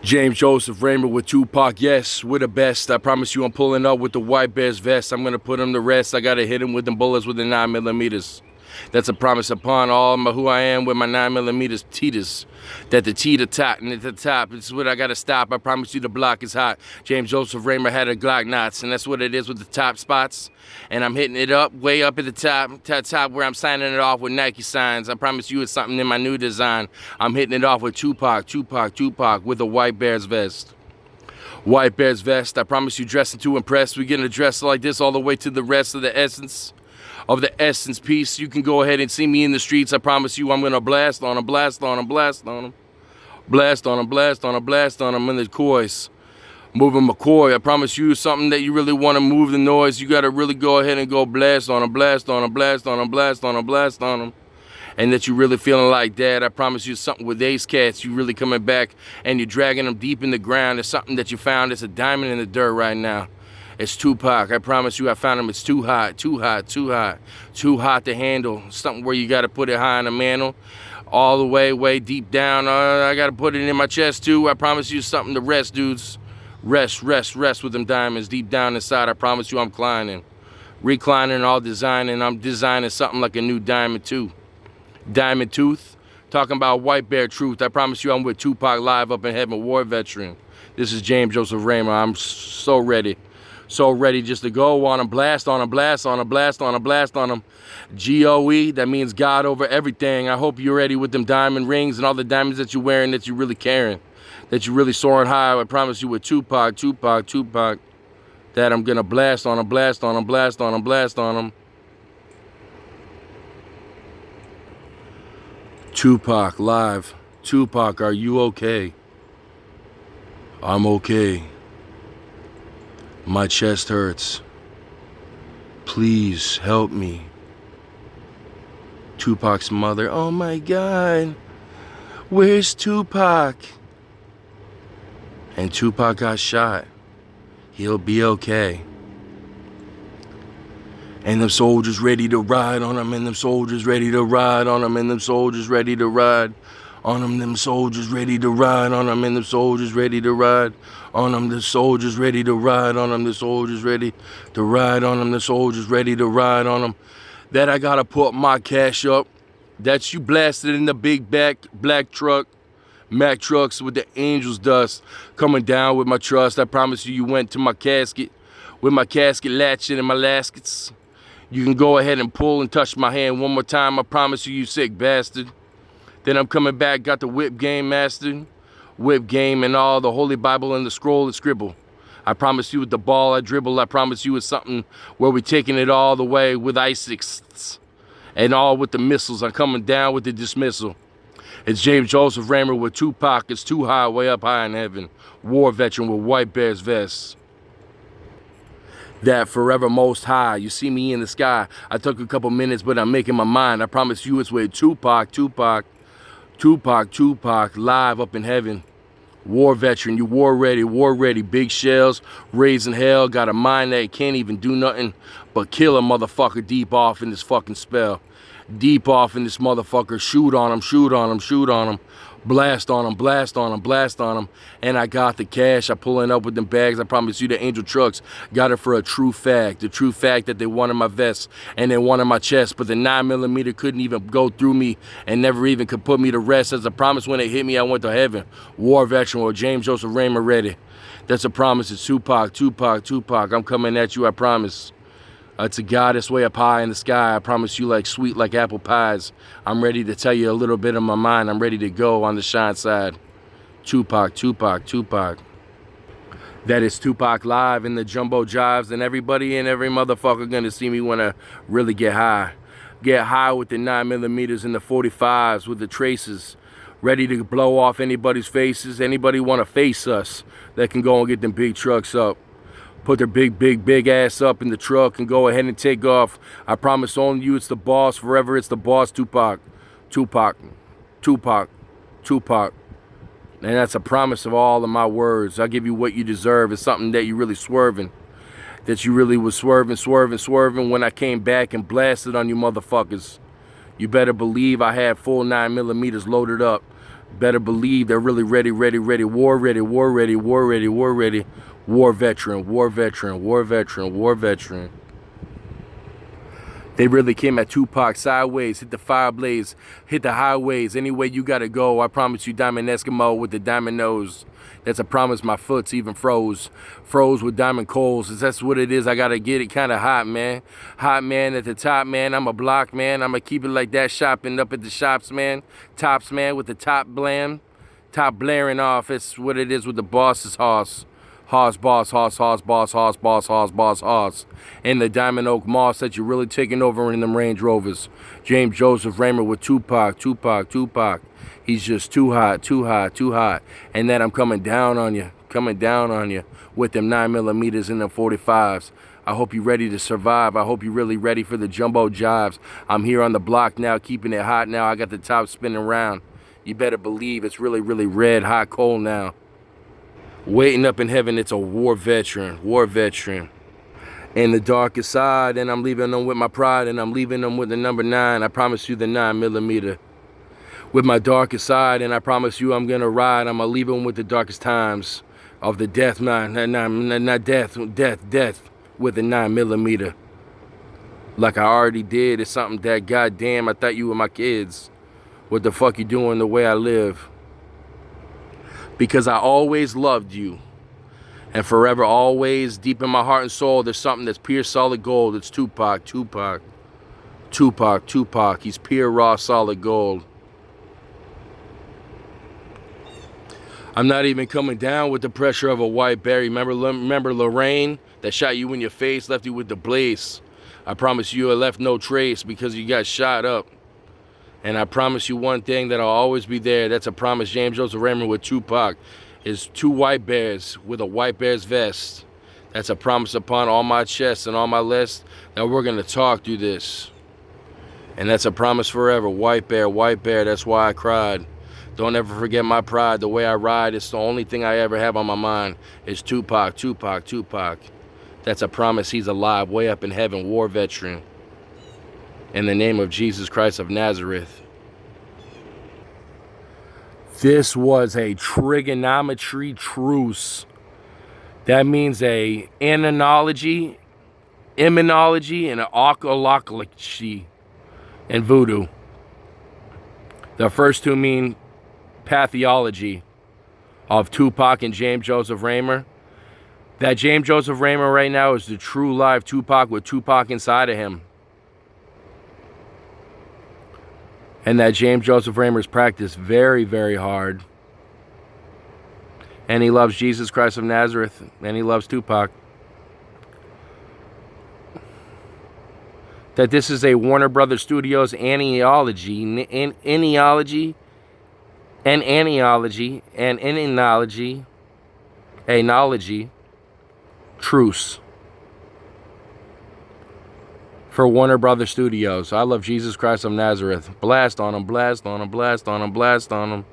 James Joseph Raymer with Tupac. Yes, we're the best. I promise you I'm pulling up with the White Bears vest. I'm going to put him to rest. I got to hit him with them bullets with the 9mm. That's a promise upon all my who I am with my 9mm teeters. That the teeter tot and at the top, it's what I got to stop. I promise you the block is hot. James Joseph Raymer had a Glock knots, and that's what it is with the top spots. And I'm hitting it up, way up at the top where I'm signing it off with Nike signs. I promise you it's something in my new design. I'm hitting it off with Tupac with a White Bears vest. White Bears vest, I promise you dressing to impress. We're getting dressed like this all the way to the rest of the essence piece. You can go ahead and see me in the streets. I promise you I'm gonna blast on them, blast on them, blast on them. Blast on them, blast on them, blast on them in the coys. Moving McCoy, I promise you something that you really want to move the noise. You got to really go ahead and go blast on them, blast on them, blast on them, blast on them, blast on them. And that you really feeling like that. I promise you something with Ace Cats. You really coming back and you're dragging them deep in the ground. It's something that you found. It's a diamond in the dirt right now. It's Tupac. I promise you I found him. It's too hot, too hot, too hot. Too hot to handle. Something where you got to put it high in the mantle. All the way deep down. I got to put it in my chest too. I promise you something to rest, dudes. Rest with them diamonds deep down inside. I promise you I'm climbing. Reclining, all designing. I'm designing something like a new diamond too. Diamond tooth. Talking about White Bear truth. I promise you I'm with Tupac live up in heaven. War veteran. This is James Joseph Raymer. I'm so ready. So ready just to go on them. Blast on them. Blast on them. Blast on them. Blast on them. G-O-E. That means God over everything. I hope you're ready with them diamond rings and all the diamonds that you're wearing that you're really carrying. That you're really soaring high. I promise you with Tupac, that I'm gonna blast on them, blast on them, blast on them, blast on them. Tupac live. Tupac, are you okay? I'm okay. My chest hurts. Please help me. Tupac's mother, oh my God, where's Tupac? And Tupac got shot. He'll be okay. And them soldiers ready to ride on him, and them soldiers ready to ride on him, and them soldiers ready to ride on him, them soldiers ready to ride on him, and them soldiers ready to ride on him, the soldiers ready to ride on him, the soldiers ready to ride on him, the soldiers ready to ride on him. That I gotta put my cash up. That you blasted in the big black truck. Mack trucks with the angel's dust coming down with my trust. I promise you, you went to my casket with my casket latching and my laskets. You can go ahead and pull and touch my hand one more time. I promise you, you sick bastard. Then I'm coming back, got the whip game mastered. Whip game and all, the Holy Bible and the scroll and scribble. I promise you with the ball I dribble. I promise you it's something where we're taking it all the way with ISIS. And all with the missiles. I'm coming down with the dismissal. It's James Joseph Raymer with Tupac. It's too high, way up high in heaven. War veteran with White Bears vest. That forever most high. You see me in the sky. I took a couple minutes, but I'm making my mind. I promise you it's with Tupac, live up in heaven. War veteran, you war ready. Big shells, raising hell. Got a mind that can't even do nothing but kill a motherfucker deep off in this fucking spell. Deep off in this motherfucker. Shoot on him, shoot on him, shoot on him. Blast on him, blast on him, blast on him. And I got the cash. I pulling up with them bags. I promise you the Angel Trucks got it for a true fact. The true fact that they wanted my vest and they wanted my chest. But the 9mm couldn't even go through me and never even could put me to rest. As a promise when it hit me, I went to heaven. War veteran or James Joseph Raymer ready. That's a promise. It's Tupac. I'm coming at you, I promise. It's a goddess way up high in the sky. I promise you like sweet like apple pies. I'm ready to tell you a little bit of my mind. I'm ready to go on the shine side. Tupac. That is Tupac live in the jumbo jives, and everybody and every motherfucker gonna see me when I really get high. Get high with the 9mm and the 45s with the traces. Ready to blow off anybody's faces. Anybody wanna face us that can go and get them big trucks up. Put their big ass up in the truck and go ahead and take off. I promise on you it's the boss. Forever it's the boss, Tupac. And that's a promise of all of my words. I'll give you what you deserve. It's something that you really swerving. That you really was swerving when I came back and blasted on you motherfuckers. You better believe I had full 9mm loaded up. Better believe they're really ready, ready, ready, war ready, war ready, war ready, war ready. War veteran, war veteran, war veteran, war veteran. They really came at Tupac sideways, hit the fire blaze, hit the highways, any way you gotta go. I promise you, Diamond Eskimo with the diamond nose. That's a promise, my foot's even froze. Froze with diamond coals. That's what it is, I gotta get it kinda hot, man. Hot man at the top, man. I'm a block, man. I'ma keep it like that, shopping up at the shops, man. Tops, man, with the top blam. Top blaring off, it's what it is with the boss's hoss. Hoss, boss, hoss, hoss, boss, hoss, boss, hoss, boss, hoss. And the Diamond Oak Moss that you're really taking over in them Range Rovers. James Joseph Raymer with Tupac, Tupac, Tupac. He's just too hot, too hot, too hot. And then I'm coming down on you with them 9mm and them 45s. I hope you're ready to survive. I hope you're really ready for the jumbo jives. I'm here on the block now, keeping it hot now. I got the top spinning around. You better believe it's really, really red, hot, cold now. Waiting up in heaven, it's a war veteran, war veteran. And the darkest side, and I'm leaving them with my pride, and I'm leaving them with the number 9. I promise you the 9mm. With my darkest side, and I promise you I'm gonna ride. I'm gonna leave them with the darkest times of the death, not death, death with the 9mm. Like I already did, it's something that goddamn, I thought you were my kids. What the fuck you doing the way I live? Because I always loved you. And forever, always, deep in my heart and soul, there's something that's pure solid gold. It's Tupac, Tupac, Tupac, Tupac. He's pure raw solid gold. I'm not even coming down with the pressure of a white berry. Remember Lorraine that shot you in your face, left you with the blaze. I promise you I left no trace because you got shot up. And I promise you one thing, that I'll always be there. That's a promise. James Joseph Raymer with Tupac is 2 white bears with a white bear's vest. That's a promise upon all my chest and all my list that we're going to talk through this. And that's a promise forever. White bear, that's why I cried. Don't ever forget my pride. The way I ride, it's the only thing I ever have on my mind. It's Tupac, Tupac, Tupac. That's a promise. He's alive, way up in heaven, war veteran. In the name of Jesus Christ of Nazareth. This was a trigonometry truce. That means a anology, immunology, and an occulology in voodoo. The first 2 mean pathology of Tupac and James Joseph Raymer. That James Joseph Raymer right now is the true live Tupac with Tupac inside of him. And that James Joseph Raymer's practiced very, very hard. And he loves Jesus Christ of Nazareth. And he loves Tupac. That this is a Warner Brothers Studios anology, truce. For Warner Brothers Studios. I love Jesus Christ of Nazareth. Blast on him, blast on him, blast on him, blast on him.